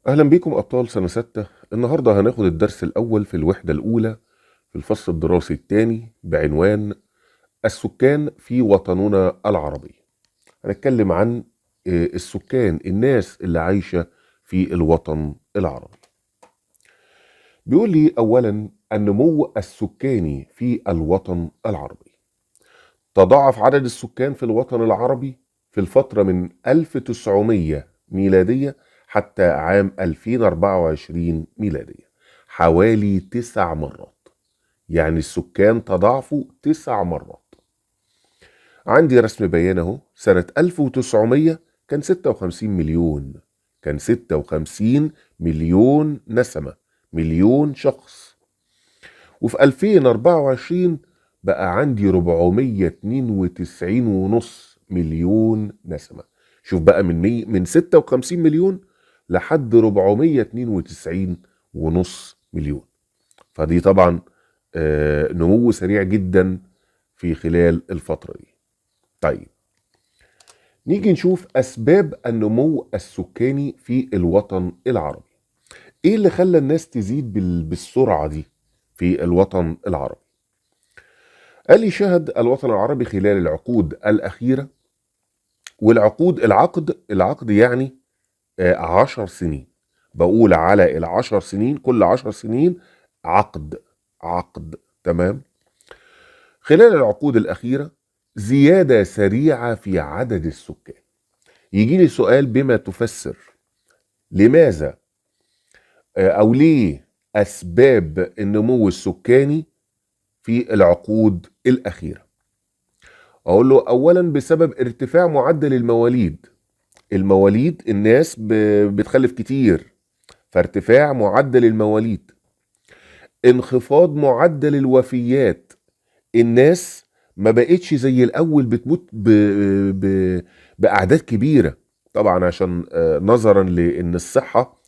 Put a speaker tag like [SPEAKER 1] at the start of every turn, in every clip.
[SPEAKER 1] أهلا بيكم أبطال سنة 6. النهاردة هناخد الدرس الأول في الوحدة الأولى في الفصل الدراسي الثاني بعنوان السكان في وطننا العربي. هنتكلم عن السكان، الناس اللي عايشة في الوطن العربي. بيقول لي أولا النمو السكاني في الوطن العربي. تضاعف عدد السكان في الوطن العربي في الفترة من 1900 ميلادية حتى عام 2024 ميلادية حوالي 9 مرات. يعني السكان تضاعفوا 9 مرات. عندي رسم بيان اهو. سنة 1900 كان 56 مليون، كان 56 مليون نسمة، مليون شخص. وفي 2024 بقى عندي 492.5 مليون نسمة. شوف بقى من 56 مليون لحد 492.5 مليون. فدي طبعا نمو سريع جدا في خلال الفترة دي. طيب نيجي نشوف أسباب النمو السكاني في الوطن العربي. إيه اللي خلى الناس تزيد بالسرعة دي في الوطن العربي؟ قال لي شهد الوطن العربي خلال العقود الأخيرة، والعقود العقد يعني 10 سنين. بقول على ال10 سنين، كل 10 سنين عقد. تمام. خلال العقود الأخيرة زيادة سريعة في عدد السكان. يجي لي سؤال: بما تفسر لماذا أو ليه أسباب النمو السكاني في العقود الأخيرة؟ اقول له اولا بسبب ارتفاع معدل المواليد الناس بتخلف كتير، فارتفاع معدل المواليد. انخفاض معدل الوفيات، الناس ما بقتش زي الاول بتموت باعداد كبيرة. طبعا عشان نظرا لان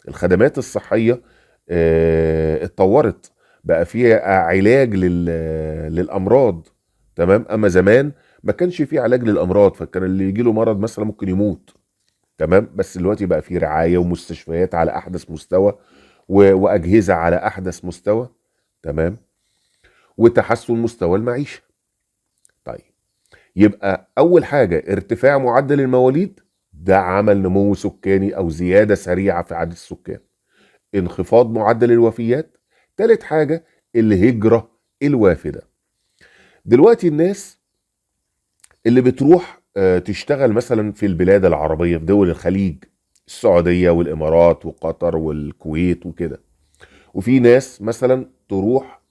[SPEAKER 1] الخدمات الصحية اتطورت، بقى فيها علاج للامراض. تمام. اما زمان ما كانش فيه علاج للامراض، فكان اللي يجي له مرض مثلا ممكن يموت. تمام. بس دلوقتي بقى فيه رعايه ومستشفيات على احدث مستوى واجهزه على احدث مستوى. تمام. وتحسن مستوى المعيشه. طيب يبقى اول حاجه ارتفاع معدل المواليد، ده عمل نمو سكاني او زياده سريعه في عدد السكان. انخفاض معدل الوفيات. تالت حاجه الهجره الوافده. دلوقتي الناس اللي بتروح تشتغل مثلا في البلاد العربية، في دول الخليج، السعودية والإمارات وقطر والكويت وكده. وفي ناس مثلا تروح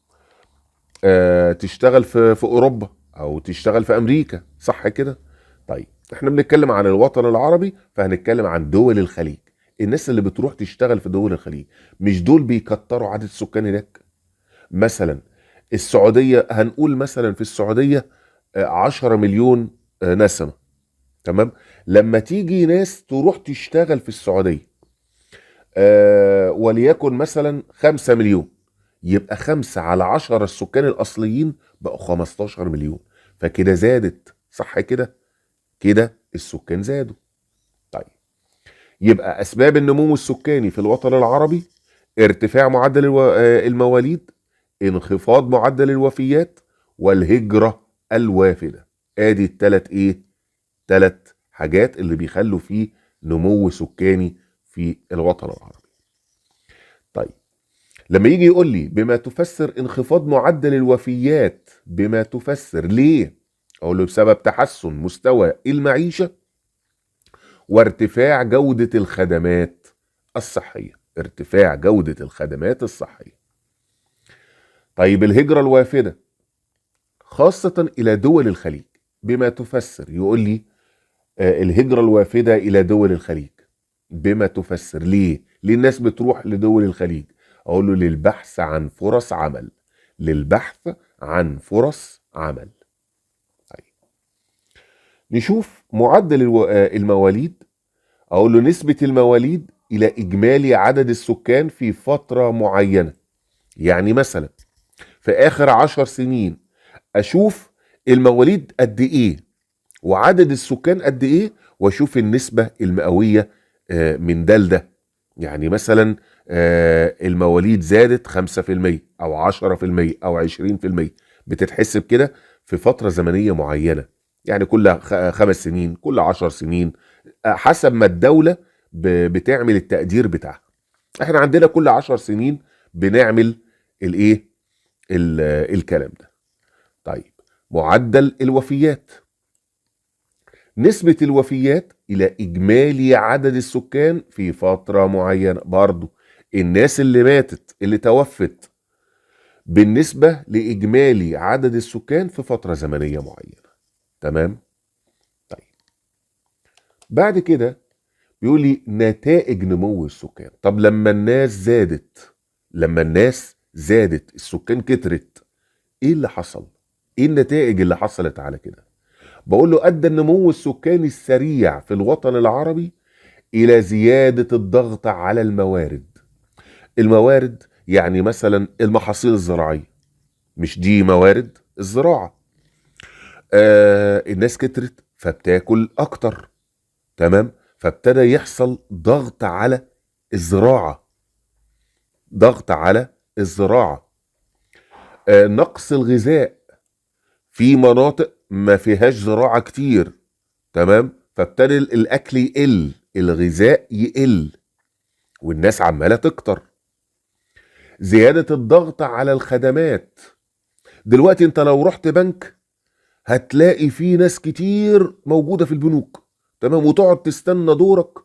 [SPEAKER 1] تشتغل في أوروبا أو تشتغل في أمريكا، صح كده؟ طيب احنا بنتكلم عن الوطن العربي، فهنتكلم عن دول الخليج. الناس اللي بتروح تشتغل في دول الخليج، مش دول بيكتروا عدد السكان هناك؟ مثلا السعودية، هنقول مثلا في السعودية 10 مليون نسمة. تمام. لما تيجي ناس تروح تشتغل في السعودية وليكن مثلا 5 مليون، يبقى 5 على 10 السكان الأصليين بقوا 15 مليون. فكده زادت، صح كده؟ كده السكان زادوا. طيب يبقى أسباب النمو السكاني في الوطن العربي: ارتفاع معدل المواليد، انخفاض معدل الوفيات، والهجرة الوافدة. ادي الثلاث حاجات اللي بيخلوا فيه نمو سكاني في الوطن العربي. طيب لما يجي يقول لي بما تفسر انخفاض معدل الوفيات، بما تفسر ليه؟ اقول له بسبب تحسن مستوى المعيشة وارتفاع جودة الخدمات الصحية. ارتفاع جودة الخدمات الصحية. طيب الهجرة الوافدة خاصة إلى دول الخليج، بما تفسر. يقول لي الهجرة الوافدة إلى دول الخليج، بما تفسر ليه الناس بتروح لدول الخليج؟ أقول له للبحث عن فرص عمل. للبحث عن فرص عمل. طيب نشوف معدل المواليد. أقول له نسبة المواليد إلى إجمالي عدد السكان في فترة معينة. يعني مثلا في آخر 10 سنين أشوف المواليد قد إيه وعدد السكان قد إيه، وأشوف النسبة المئوية من ده لده. يعني مثلا المواليد زادت 5% او 10% او 20%، بتتحسب كده في فترة زمنية معينة، يعني كل 5 سنين، كل 10 سنين، حسب ما الدولة بتعمل التقدير بتاعها. احنا عندنا كل 10 سنين بنعمل الايه، الكلام ده. طيب، معدل الوفيات، نسبة الوفيات إلى إجمالي عدد السكان في فترة معينة. برضو الناس اللي ماتت، اللي توفت، بالنسبة لإجمالي عدد السكان في فترة زمنية معينة. تمام؟ طيب، بعد كده بيقول لي نتائج نمو السكان. طب لما الناس زادت، السكان كترت، ايه اللي حصل؟ ايه النتائج اللي حصلت على كده؟ بقول له ادى النمو السكاني السريع في الوطن العربي الى زيادة الضغط على الموارد. الموارد يعني مثلا المحاصيل الزراعية، مش دي موارد الزراعة؟ الناس كترت فبتاكل اكتر. تمام؟ فابتدى يحصل ضغط على الزراعة، نقص الغذاء في مناطق ما فيهاش زراعة كتير. تمام؟ فابتدى الاكل يقل، الغذاء يقل، والناس عمالة تكتر. زيادة الضغط على الخدمات، دلوقتي انت لو رحت بنك هتلاقي فيه ناس كتير موجودة في البنوك. تمام؟ وتقعد تستنى دورك،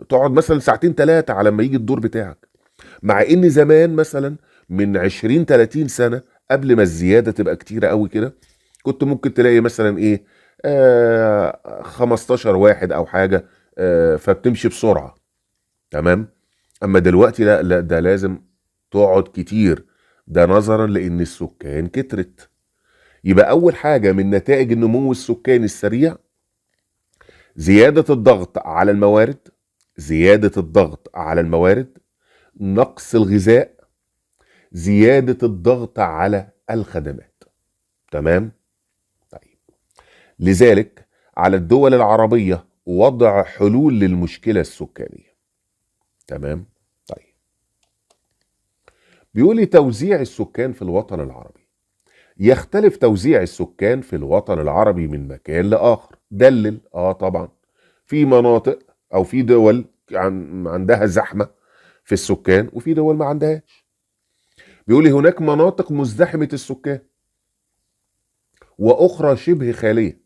[SPEAKER 1] تقعد مثلا ساعتين 3 على ما يجي الدور بتاعك. مع ان زمان مثلا من 20 30 سنة قبل ما الزيادة تبقى كتيرة قوي كده، كنت ممكن تلاقي مثلا ايه، 15 واحد او حاجة، فبتمشي بسرعة. تمام؟ اما دلوقتي لا لا، ده لازم تقعد كتير، ده نظرا لان السكان كترت. يبقى اول حاجة من نتائج النمو السكاني السريع زيادة الضغط على الموارد، نقص الغذاء، زيادة الضغط على الخدمات. تمام؟ طيب، لذلك على الدول العربية وضع حلول للمشكلة السكانية. تمام؟ طيب، بيقول لي توزيع السكان في الوطن العربي. يختلف توزيع السكان في الوطن العربي من مكان لآخر. دلل. طبعا في مناطق او في دول عندها زحمة في السكان، وفي دول ما عندهاش. بيقول لي هناك مناطق مزدحمة السكان واخرى شبه خالية.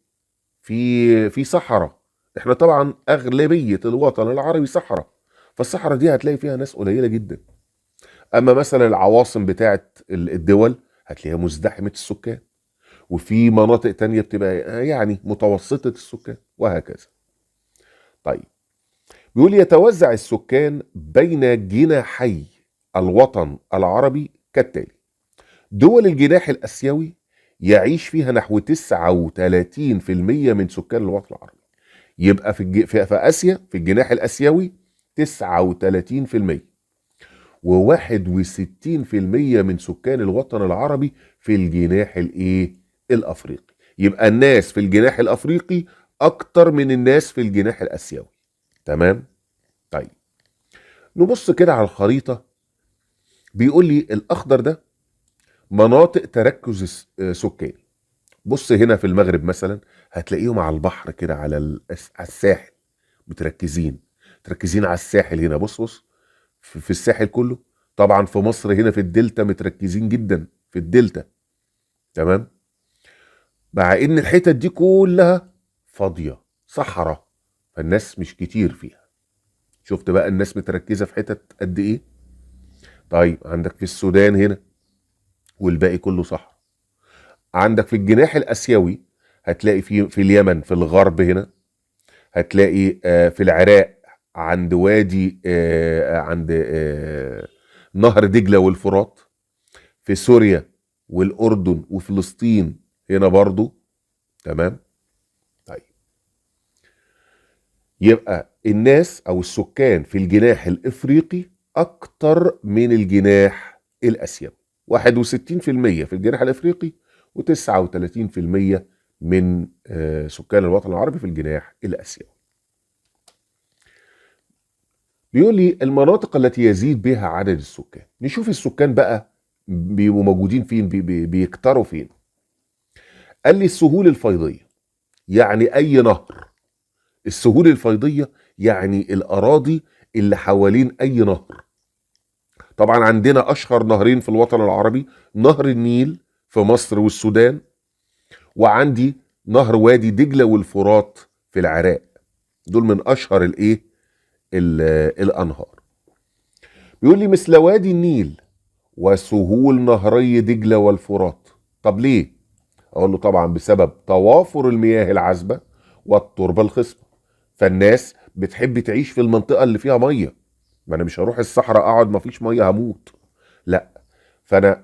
[SPEAKER 1] في صحراء، احنا طبعا اغلبية الوطن العربي صحراء، فالصحراء دي هتلاقي فيها ناس قليلة جدا. اما مثلا العواصم بتاعت الدول هتلاقيها مزدحمة السكان، وفي مناطق تانية بتبقى يعني متوسطة السكان، وهكذا. طيب، بيقول يتوزع السكان بين جناحي الوطن العربي كالتالي: دول الجناح الآسيوي يعيش فيها نحو 39% من سكان الوطن العربي. يبقى في آسيا، في الجناح الآسيوي 39%، و61% من سكان الوطن العربي في الجناح الأفريقي. يبقى الناس في الجناح الأفريقي أكتر من الناس في الجناح الآسيوي. تمام؟ طيب، نبص كده على الخريطة. بيقول لي الأخضر ده مناطق تركز سكاني. بص هنا في المغرب مثلا هتلاقيهم على البحر كده، على الساحل، متركزين على الساحل هنا. بص في الساحل كله. طبعا في مصر هنا في الدلتا متركزين جدا في الدلتا. تمام؟ مع ان الحتت دي كلها فاضية صحراء، فالناس مش كتير فيها. شفت بقى الناس متركزة في حتت قد ايه؟ طيب، عندك في السودان هنا والباقي كله صحراء. عندك في الجناح الآسيوي هتلاقي في اليمن في الغرب هنا، هتلاقي في العراق عند وادي عند نهر دجلة والفرات، في سوريا والأردن وفلسطين هنا برضو. تمام؟ طيب، يبقى الناس أو السكان في الجناح الإفريقي أكتر من الجناح الآسيوي. 61% في الجناح الإفريقي، و39% من سكان الوطن العربي في الجناح الآسيوي. بيقول لي المناطق التي يزيد بها عدد السكان. نشوف السكان بقى بيبقوا موجودين فين، بيكتروا فين. قال لي السهول الفيضية، يعني أي نهر. السهول الفيضية يعني الأراضي اللي حوالين أي نهر. طبعا عندنا أشهر نهرين في الوطن العربي، نهر النيل في مصر والسودان، وعندي نهر وادي دجلة والفرات في العراق. دول من أشهر الأنهار. بيقول لي مثل وادي النيل وسهول نهري دجلة والفرات. طب ليه؟ اقول له طبعا بسبب توافر المياه العذبة والتربة الخصبة. فالناس بتحب تعيش في المنطقة اللي فيها مية. ما انا مش هروح الصحراء اقعد ما فيش مية هموت، لا. فانا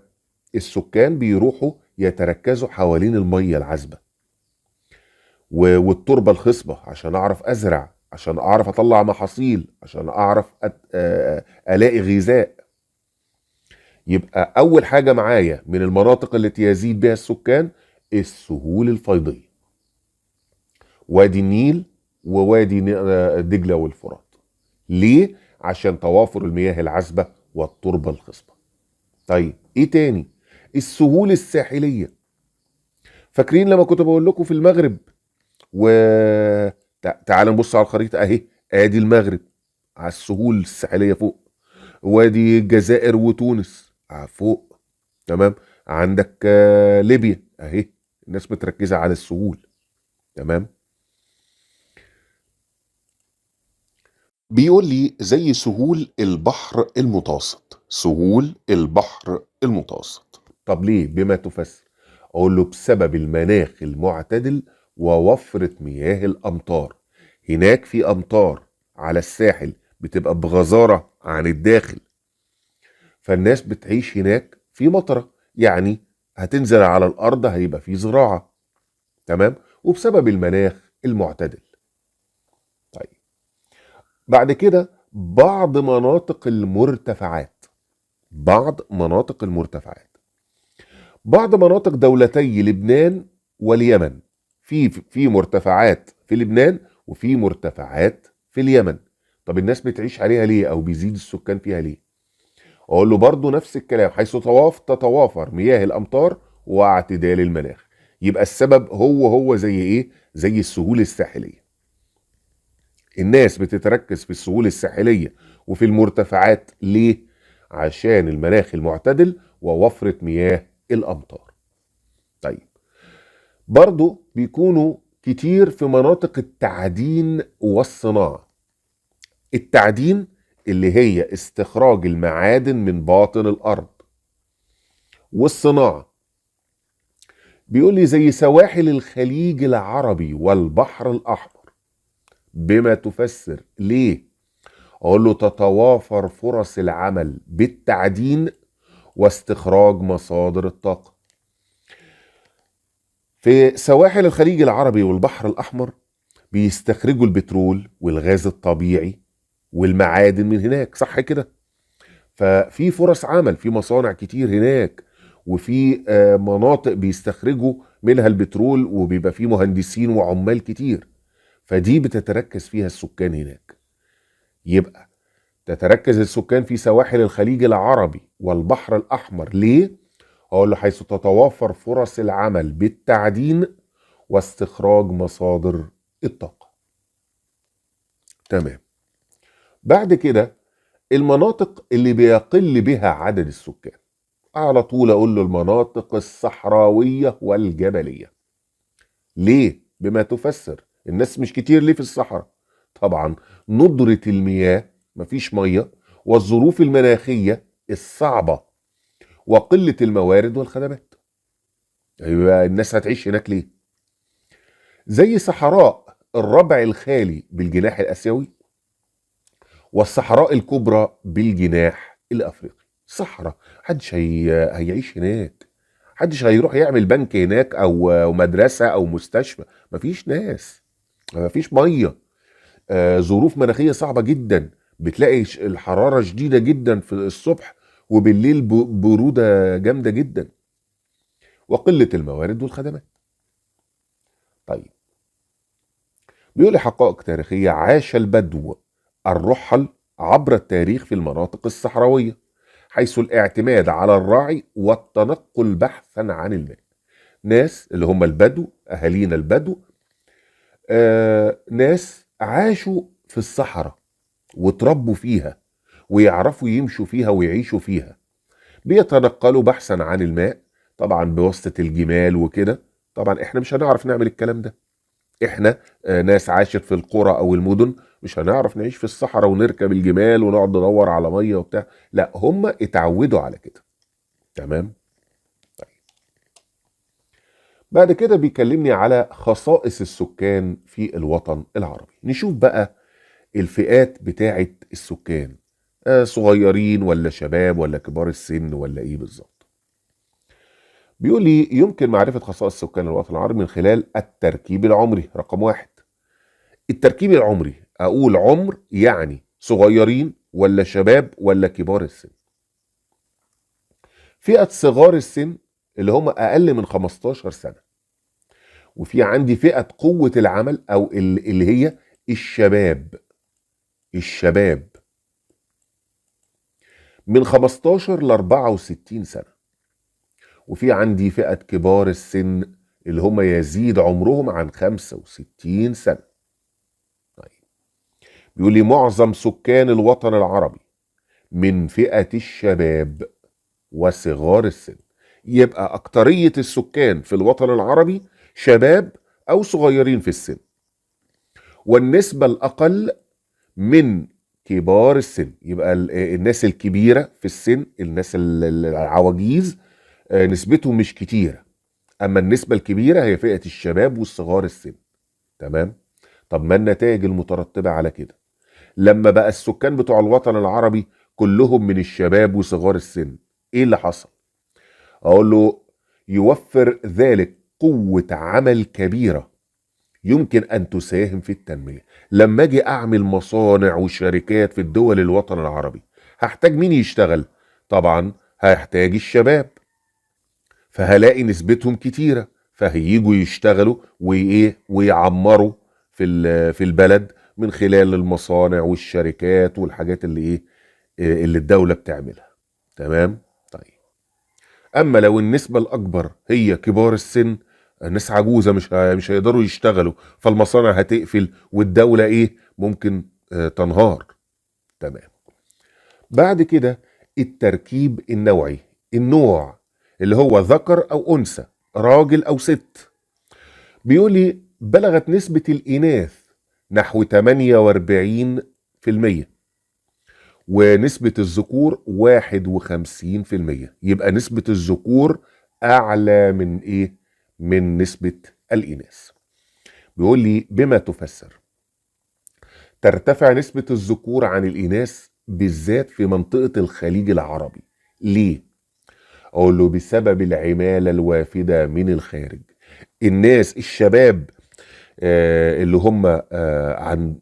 [SPEAKER 1] السكان بيروحوا يتركزوا حوالين المية العذبة والتربة الخصبة، عشان اعرف ازرع، عشان اعرف اطلع محاصيل، عشان اعرف الاقي غذاء. يبقى اول حاجة معايا من المناطق التي يزيد بها السكان السهول الفيضية، وادي النيل ووادي دجلة والفرات. ليه؟ عشان توافر المياه العذبة والتربة الخصبة. طيب ايه تاني؟ السهول الساحلية. فاكرين لما كنت بقول لكم في المغرب تعال نبص على الخريطة اهي، ادي المغرب على السهول الساحلية فوق، وادي الجزائر وتونس فوق، تمام. عندك ليبيا اهي، الناس متركزة على السهول، تمام. بيقول لي زي سهول البحر المتوسط، سهول البحر المتوسط. طب ليه؟ بما تفسر. اقول له بسبب المناخ المعتدل ووفرة مياه الامطار. هناك في امطار على الساحل بتبقى بغزارة عن الداخل، فالناس بتعيش هناك في مطرة، يعني هتنزل على الارض هيبقى في زراعة، تمام. وبسبب المناخ المعتدل. طيب بعد كده بعض مناطق المرتفعات. بعض مناطق المرتفعات، بعض مناطق دولتي لبنان واليمن. في مرتفعات في لبنان وفي مرتفعات في اليمن. طب الناس بتعيش عليها ليه او بيزيد السكان فيها ليه؟ اقول له برضو نفس الكلام، حيث تتوافر مياه الامطار واعتدال المناخ. يبقى السبب هو زي ايه؟ زي السهول الساحليه. الناس بتتركز في السهول الساحلية وفي المرتفعات ليه؟ عشان المناخ المعتدل ووفرة مياه الأمطار. طيب برضو بيكونوا كتير في مناطق التعدين والصناعة. التعدين اللي هي استخراج المعادن من باطن الأرض، والصناعة بيقول لي زي سواحل الخليج العربي والبحر الأحمر. بما تفسر ليه؟ اقول له تتوافر فرص العمل بالتعدين واستخراج مصادر الطاقة. في سواحل الخليج العربي والبحر الأحمر بيستخرجوا البترول والغاز الطبيعي والمعادن من هناك، صح كده؟ ففي فرص عمل، في مصانع كتير هناك، وفي مناطق بيستخرجوا منها البترول، وبيبقى في مهندسين وعمال كتير، فدي بتتركز فيها السكان هناك. يبقى تتركز السكان في سواحل الخليج العربي والبحر الأحمر ليه؟ أقول له حيث تتوافر فرص العمل بالتعدين واستخراج مصادر الطاقة. تمام. بعد كده المناطق اللي بيقل بها عدد السكان، على طول أقول له المناطق الصحراوية والجبلية. ليه؟ بما تفسر. الناس مش كتير ليه في الصحراء؟ طبعا ندرة المياه، مفيش مية، والظروف المناخية الصعبة، وقلة الموارد والخدمات. يبقى الناس هتعيش هناك ليه؟ زي صحراء الربع الخالي بالجناح الآسيوي، والصحراء الكبرى بالجناح الأفريقي. صحراء هيعيش هناك، محدش هيروح يعمل بنك هناك أو مدرسة أو مستشفى. مفيش ناس، مفيش مية، ظروف مناخية صعبة جدا. بتلاقي الحرارة شديدة جدا في الصبح، وبالليل برودة جامدة جدا، وقلة الموارد والخدمات. طيب بيقول لي حقائق تاريخية. عاش البدو الرحل عبر التاريخ في المناطق الصحراوية، حيث الاعتماد على الرعي والتنقل بحثا عن الماء. ناس اللي هم البدو، أهالينا البدو، ناس عاشوا في الصحراء وتربوا فيها ويعرفوا يمشوا فيها ويعيشوا فيها، بيتنقلوا بحثا عن الماء، طبعا بواسطة الجمال وكده. طبعا احنا مش هنعرف نعمل الكلام ده، احنا ناس عاشت في القرى او المدن، مش هنعرف نعيش في الصحراء ونركب الجمال ونقعد ندور على ميه وبتاع. لا، هم اتعودوا على كده. تمام. طيب. بعد كده بيكلمني على خصائص السكان في الوطن العربي. نشوف بقى الفئات بتاعه السكان، صغيرين ولا شباب ولا كبار السن ولا ايه بالظبط. بيقول لي يمكن معرفة خصائص سكان الوطن العربي من خلال التركيب العمري. رقم واحد، التركيب العمري. اقول عمر يعني صغيرين ولا شباب ولا كبار السن. فئة صغار السن اللي هم اقل من 15 سنة، وفي عندي فئة قوة العمل او اللي هي الشباب. الشباب من 15 ل 64 سنة. وفي عندي فئة كبار السن اللي هم يزيد عمرهم عن 65 سنة. طيب. بيقول لي معظم سكان الوطن العربي من فئة الشباب وصغار السن. يبقى أكترية السكان في الوطن العربي شباب أو صغيرين في السن، والنسبة الأقل من كبار السن. يبقى الناس الكبيرة في السن، الناس العواجيز، نسبتهم مش كتيرة، أما النسبة الكبيرة هي فئة الشباب والصغار السن. تمام. طب ما النتائج المترتبة على كده؟ لما بقى السكان بتوع الوطن العربي كلهم من الشباب وصغار السن، ايه اللي حصل؟ اقول له يوفر ذلك قوة عمل كبيرة يمكن ان تساهم في التنمية. لما اجي اعمل مصانع وشركات في الدول الوطن العربي، هحتاج مين يشتغل؟ طبعا هيحتاج الشباب، فهلاقي نسبتهم كتيرة، فهيجوا يشتغلوا وايه ويعمروا في البلد من خلال المصانع والشركات والحاجات اللي ايه اللي الدولة بتعملها. تمام. طيب. اما لو النسبة الاكبر هي كبار السن، ناس عجوزة مش هيقدروا يشتغلوا، فالمصانع هتقفل والدولة ايه ممكن تنهار. تمام. بعد كده التركيب النوعي. النوع اللي هو ذكر او انثى، راجل او ست. بيقول لي بلغت نسبة الاناث نحو 48%، ونسبة الذكور 51%. يبقى نسبة الذكور أعلى من إيه؟ من نسبة الإناث. بيقول لي بما تفسر ترتفع نسبة الذكور عن الإناث بالذات في منطقة الخليج العربي. ليه؟ أقول له بسبب العمالة الوافدة من الخارج. الناس الشباب اللي هم عن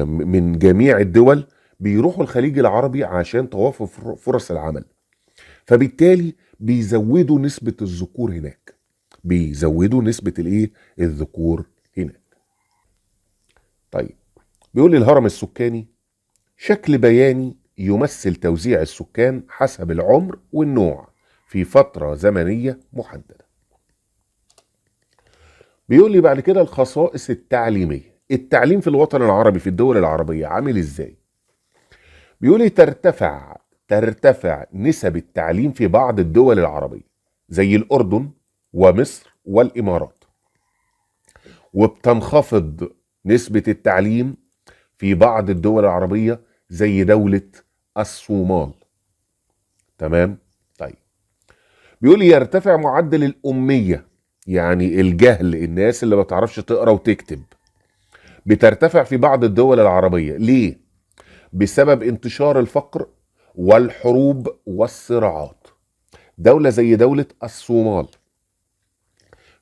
[SPEAKER 1] من جميع الدول بيروحوا الخليج العربي عشان توافر فرص العمل، فبالتالي بيزودوا نسبة الذكور هناك، بيزودوا نسبة الايه الذكور هناك. طيب. بيقول لي الهرم السكاني شكل بياني يمثل توزيع السكان حسب العمر والنوع في فترة زمنية محددة. بيقول لي بعد كده الخصائص التعليمية. التعليم في الوطن العربي في الدول العربية عامل ازاي؟ بيقول لي ترتفع نسب التعليم في بعض الدول العربية زي الأردن ومصر والإمارات، وبتنخفض نسبة التعليم في بعض الدول العربية زي دولة الصومال. تمام. طيب. بيقول لي يرتفع معدل الأمية، يعني الجهل، الناس اللي ما تعرفش تقرأ وتكتب، بترتفع في بعض الدول العربية. ليه؟ بسبب انتشار الفقر والحروب والصراعات. دولة زي دولة الصومال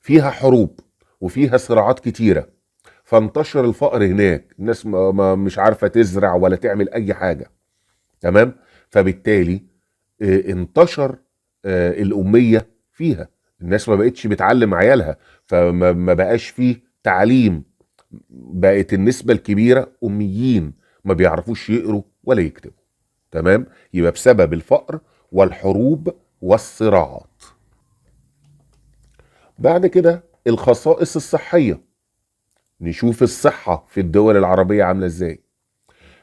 [SPEAKER 1] فيها حروب وفيها صراعات كتيرة، فانتشر الفقر هناك، الناس مش عارفة تزرع ولا تعمل أي حاجة. تمام. فبالتالي انتشر الأمية فيها، الناس ما بقتش بتعلم عيالها، فما بقاش فيه تعليم، بقت النسبة الكبيرة أميين ما بيعرفوش يقروا ولا يكتبوا. تمام؟ يبقى بسبب الفقر والحروب والصراعات. بعد كده الخصائص الصحية. نشوف الصحة في الدول العربية عاملة ازاي.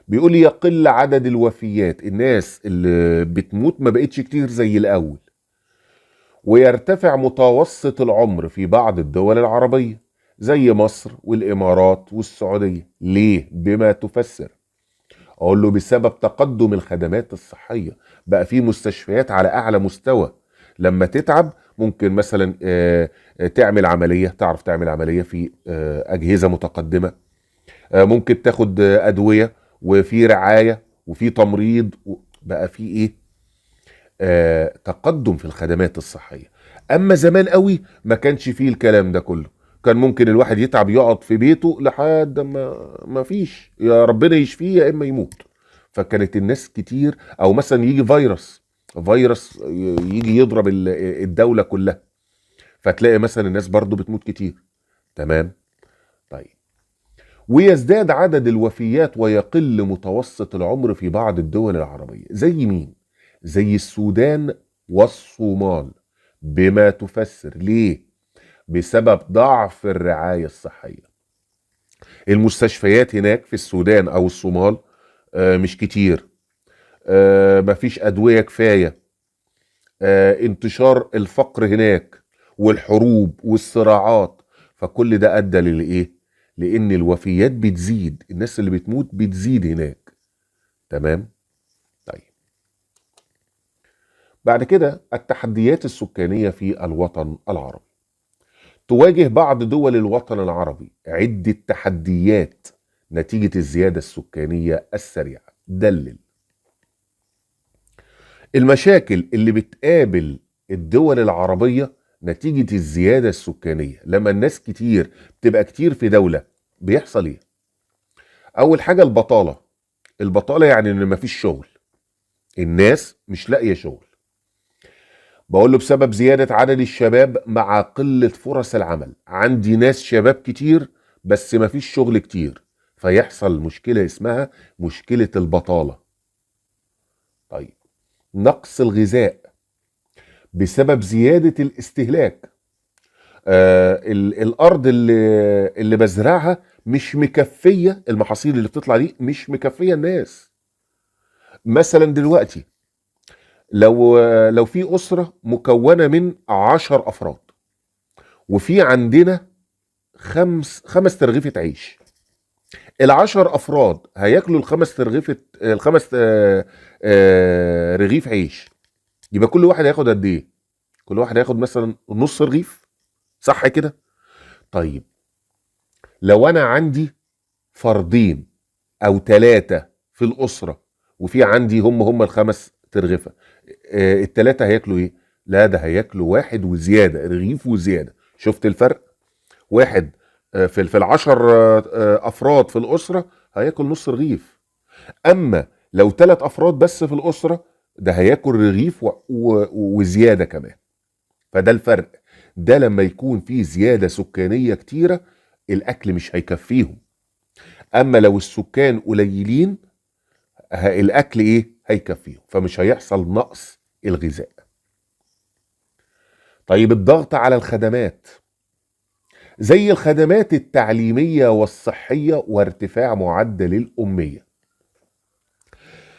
[SPEAKER 1] بيقول يقل عدد الوفيات، الناس اللي بتموت ما بقتش كتير زي الأول. ويرتفع متوسط العمر في بعض الدول العربية زي مصر والإمارات والسعودية. ليه؟ بما تفسر. أقول له بسبب تقدم الخدمات الصحية، بقى في مستشفيات على أعلى مستوى. لما تتعب ممكن مثلا تعمل عملية، تعرف تعمل عملية في أجهزة متقدمة. ممكن تاخد أدوية، وفي رعاية وفي تمريض، بقى في إيه؟ تقدم في الخدمات الصحية. اما زمان قوي ما كانش فيه الكلام ده كله. كان ممكن الواحد يتعب يقعد في بيته لحد ما فيش، يا ربنا يشفيه يا اما يموت. فكانت الناس كتير، او مثلا يجي فيروس يجي يضرب الدولة كلها، فتلاقي مثلا الناس برضو بتموت كتير. تمام؟ طيب. ويزداد عدد الوفيات ويقل متوسط العمر في بعض الدول العربية. زي مين؟ زي السودان والصومال. بما تفسر. ليه؟ بسبب ضعف الرعاية الصحية. المستشفيات هناك في السودان أو الصومال مش كتير. مفيش أدوية كفاية. انتشار الفقر هناك والحروب والصراعات. فكل ده أدى للإيه؟ لأن الوفيات بتزيد، الناس اللي بتموت بتزيد هناك. تمام؟ طيب. بعد كده التحديات السكانية في الوطن العربي. تواجه بعض دول الوطن العربي عدة تحديات نتيجة الزيادة السكانية السريعة. دلل. المشاكل اللي بتقابل الدول العربية نتيجة الزيادة السكانية. لما الناس كتير بتبقى كتير في دولة بيحصل ايه؟ اول حاجة البطالة. البطالة يعني ان مفيش شغل، الناس مش لاقية شغل. بقول له بسبب زيادة عدد الشباب مع قلة فرص العمل. عندي ناس شباب كتير بس مفيش شغل كتير، فيحصل مشكلة اسمها مشكلة البطالة. طيب. نقص الغذاء بسبب زيادة الاستهلاك. الأرض اللي بزرعها مش مكفية، المحاصيل اللي بتطلع دي مش مكفية الناس. مثلا دلوقتي لو في أسرة مكونة من 10 أفراد، وفي عندنا خمس ترغيفة عيش. العشر افراد هياكلوا الخمس رغيف عيش. يبقى كل واحد هياخد قد ايه؟ كل واحد هياخد مثلا نص رغيف. صح كده؟ طيب. لو انا عندي فردين او 3 في الاسره، وفي عندي هم الخمس ترغفه، التلاتة هياكلوا ايه؟ لا، ده هياكلوا واحد وزياده، رغيف وزياده. شفت الفرق؟ واحد في العشر افراد في الاسره هياكل نص رغيف. اما لو 3 افراد بس في الاسره، ده هياكل رغيف وزياده كمان. فده الفرق. ده لما يكون في زياده سكانيه كتيره الاكل مش هيكفيهم. اما لو السكان قليلين الاكل ايه؟ هيكفيهم، فمش هيحصل نقص الغذاء. طيب. الضغط على الخدمات زي الخدمات التعليميه والصحيه وارتفاع معدل الاميه.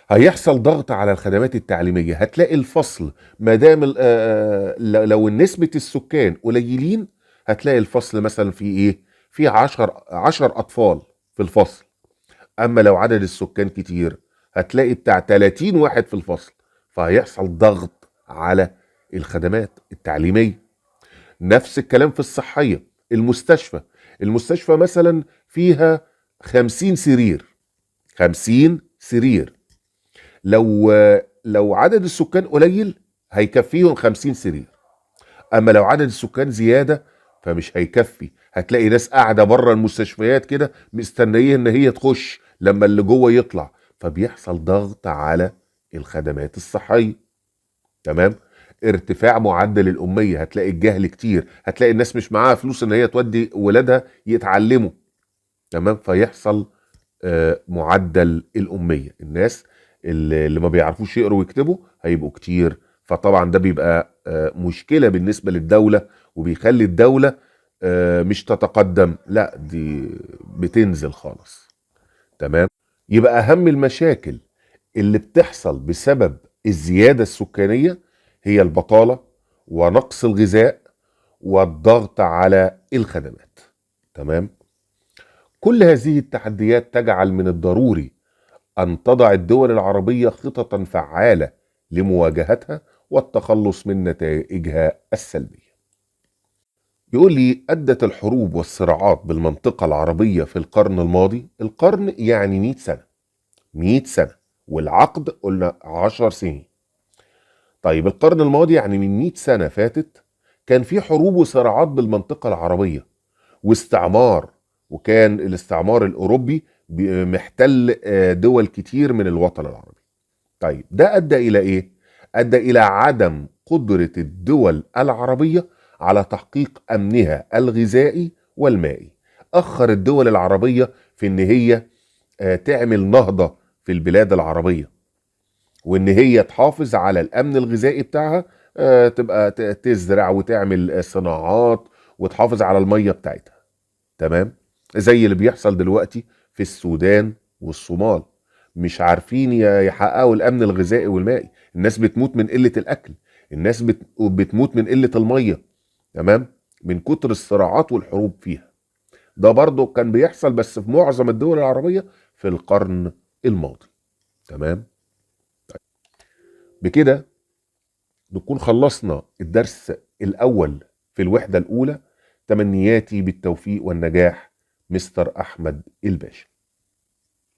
[SPEAKER 1] هيحصل ضغط على الخدمات التعليميه. هتلاقي الفصل ما دام لو نسبه السكان قليلين، هتلاقي الفصل مثلا فيه ايه؟ فيه 10 اطفال في الفصل. اما لو عدد السكان كتير هتلاقي بتاع 30 واحد في الفصل. فهيحصل ضغط على الخدمات التعليميه. نفس الكلام في الصحيه. المستشفى مثلا فيها 50 سرير. 50 سرير. لو عدد السكان قليل هيكفيهم 50 سرير. اما لو عدد السكان زياده فمش هيكفي. هتلاقي ناس قاعده بره المستشفيات كده مستنيه ان هي تخش لما اللي جوه يطلع. فبيحصل ضغط على الخدمات الصحيه. تمام. ارتفاع معدل الاميه. هتلاقي الجهل كتير، هتلاقي الناس مش معاها فلوس ان هي تودي ولادها يتعلموا. تمام. فيحصل معدل الاميه. الناس اللي ما بيعرفوش يقروا ويكتبوا هيبقوا كتير. فطبعا ده بيبقى مشكلة بالنسبة للدولة، وبيخلي الدولة مش تتقدم، لا دي بتنزل خالص. تمام. يبقى أهم المشاكل اللي بتحصل بسبب الزيادة السكانية هي البطالة ونقص الغذاء والضغط على الخدمات. تمام. كل هذه التحديات تجعل من الضروري أن تضع الدول العربية خططا فعالة لمواجهتها والتخلص من نتائجها السلبية. يقول لي أدت الحروب والصراعات بالمنطقة العربية في القرن الماضي، القرن يعني 100 سنة، 100 سنة، والعقد قلنا 10 سنين. طيب القرن الماضي يعني من 100 سنة فاتت كان في حروب وصراعات بالمنطقة العربية واستعمار، وكان الاستعمار الأوروبي محتل دول كتير من الوطن العربي. طيب ده أدى إلى إيه؟ أدى إلى عدم قدرة الدول العربية على تحقيق أمنها الغذائي والمائي. أخر الدول العربية في إن هي تعمل نهضة في البلاد العربية، وإن هي تحافظ على الأمن الغذائي بتاعها، تبقى تزرع وتعمل صناعات وتحافظ على المية بتاعتها. تمام. زي اللي بيحصل دلوقتي في السودان والصومال، مش عارفين يحققوا الامن الغذائي والمائي. الناس بتموت من قلة الاكل، الناس بتموت من قلة المية. تمام. من كتر الصراعات والحروب فيها. ده برضو كان بيحصل بس في معظم الدول العربية في القرن الماضي. تمام. بكده نكون خلصنا الدرس الاول في الوحدة الاولى. تمنياتي بالتوفيق والنجاح، مستر احمد الباشا.